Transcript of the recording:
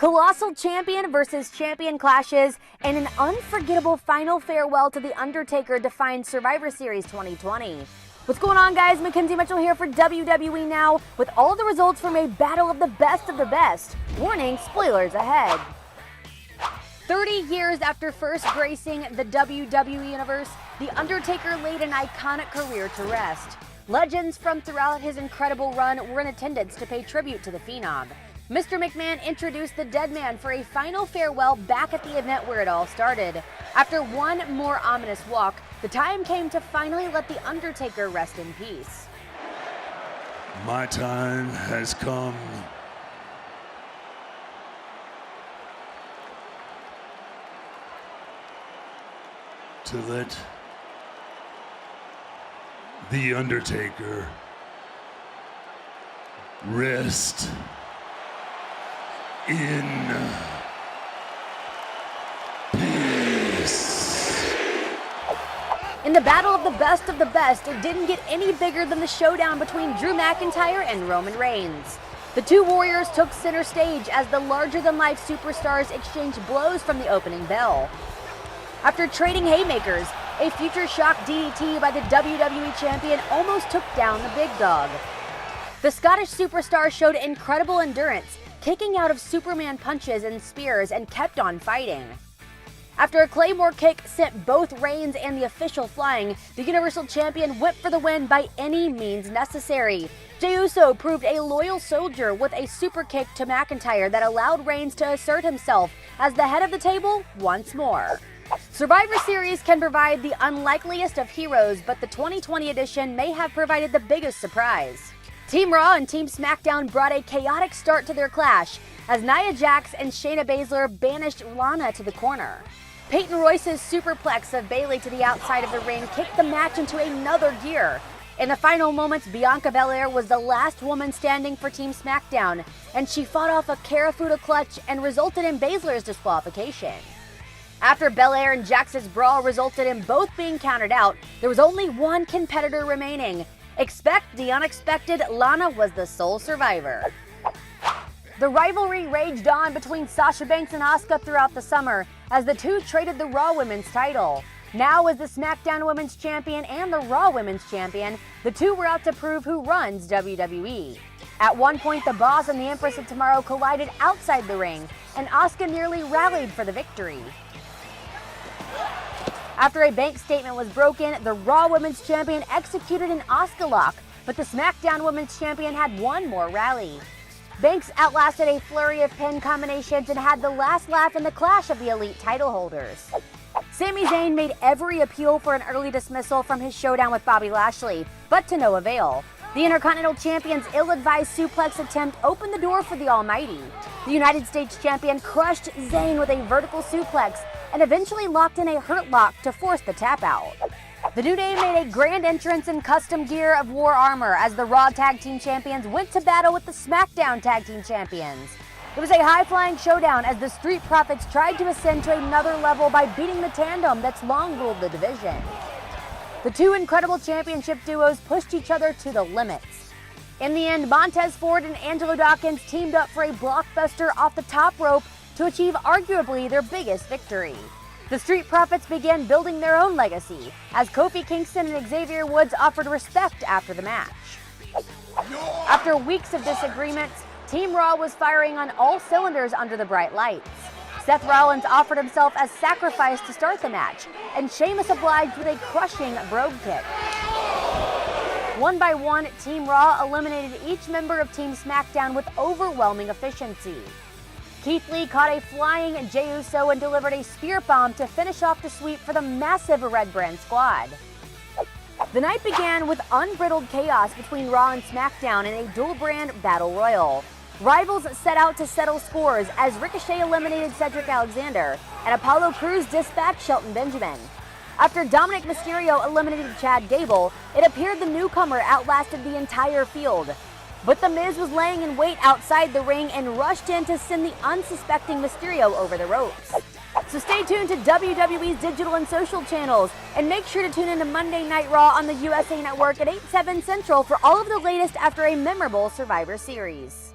Colossal champion versus champion clashes, and an unforgettable final farewell to The Undertaker defines Survivor Series 2020. What's going on, guys? Mackenzie Mitchell here for WWE Now with all the results from a battle of the best. Warning, spoilers ahead. 30 years after first gracing the WWE Universe, The Undertaker laid an iconic career to rest. Legends from throughout his incredible run were in attendance to pay tribute to the Phenom. Mr. McMahon introduced the Dead Man for a final farewell back at the event where it all started. After one more ominous walk, the time came to finally let The Undertaker rest in peace. My time has come. To let The Undertaker rest in peace. In the battle of the best, it didn't get any bigger than the showdown between Drew McIntyre and Roman Reigns. The two warriors took center stage as the larger-than-life superstars exchanged blows from the opening bell. After trading haymakers, a future shock DDT by the WWE Champion almost took down the big dog. The Scottish superstar showed incredible endurance, kicking out of Superman punches and spears and kept on fighting. After a Claymore kick sent both Reigns and the official flying, the Universal Champion went for the win by any means necessary. Jey Uso proved a loyal soldier with a super kick to McIntyre that allowed Reigns to assert himself as the head of the table once more. Survivor Series can provide the unlikeliest of heroes, but the 2020 edition may have provided the biggest surprise. Team Raw and Team SmackDown brought a chaotic start to their clash as Nia Jax and Shayna Baszler banished Lana to the corner. Peyton Royce's superplex of Bayley to the outside of the ring kicked the match into another gear. In the final moments, Bianca Belair was the last woman standing for Team SmackDown, and she fought off a Karafuda clutch and resulted in Baszler's disqualification. After Belair and Jax's brawl resulted in both being counted out, there was only one competitor remaining. Expect the unexpected, Lana was the sole survivor. The rivalry raged on between Sasha Banks and Asuka throughout the summer as the two traded the Raw Women's title. Now as the SmackDown Women's Champion and the Raw Women's Champion, the two were out to prove who runs WWE. At one point, the Boss and the Empress of Tomorrow collided outside the ring, and Asuka nearly rallied for the victory. After a Banks statement was broken, the Raw Women's Champion executed an Asuka lock, but the SmackDown Women's Champion had one more rally. Banks outlasted a flurry of pin combinations and had the last laugh in the clash of the Elite title holders. Sami Zayn made every appeal for an early dismissal from his showdown with Bobby Lashley, but to no avail. The Intercontinental Champion's ill-advised suplex attempt opened the door for the Almighty. The United States Champion crushed Zayn with a vertical suplex and eventually locked in a hurt lock to force the tap out. The New Day made a grand entrance in custom gear of war armor as the Raw Tag Team Champions went to battle with the SmackDown Tag Team Champions. It was a high-flying showdown as the Street Profits tried to ascend to another level by beating the tandem that's long ruled the division. The two incredible championship duos pushed each other to the limits. In the end, Montez Ford and Angelo Dawkins teamed up for a blockbuster off the top rope to achieve arguably their biggest victory. The Street Profits began building their own legacy as Kofi Kingston and Xavier Woods offered respect after the match. After weeks of disagreements, Team Raw was firing on all cylinders under the bright lights. Seth Rollins offered himself as sacrifice to start the match, and Sheamus obliged with a crushing brogue kick. One by one, Team Raw eliminated each member of Team SmackDown with overwhelming efficiency. Keith Lee caught a flying Jey Uso and delivered a spear bomb to finish off the sweep for the massive Red Brand squad. The night began with unbridled chaos between Raw and SmackDown in a dual-brand battle royal. Rivals set out to settle scores as Ricochet eliminated Cedric Alexander and Apollo Crews dispatched Shelton Benjamin. After Dominic Mysterio eliminated Chad Gable, it appeared the newcomer outlasted the entire field. But The Miz was laying in wait outside the ring and rushed in to send the unsuspecting Mysterio over the ropes. So stay tuned to WWE's digital and social channels, and make sure to tune in to Monday Night Raw on the USA Network at 8/7 Central for all of the latest after a memorable Survivor Series.